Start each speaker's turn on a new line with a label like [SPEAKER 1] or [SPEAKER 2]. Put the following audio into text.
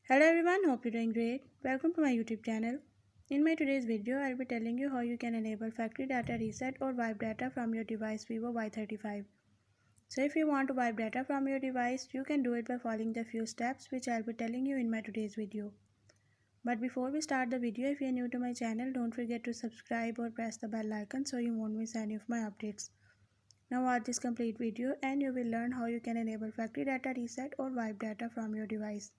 [SPEAKER 1] Hello everyone, hope you're doing great. Welcome to my YouTube channel. In my today's video, I'll be telling you how you can enable factory data reset or wipe data from your device Vivo Y35. So if you want to wipe data from your device, you can do it by following the few steps which I'll be telling you in my today's video. But before we start the video, if you're new to my channel, don't forget to subscribe or press the bell icon so you won't miss any of my updates. Now watch this complete video and you will learn how you can enable factory data reset or wipe data from your device.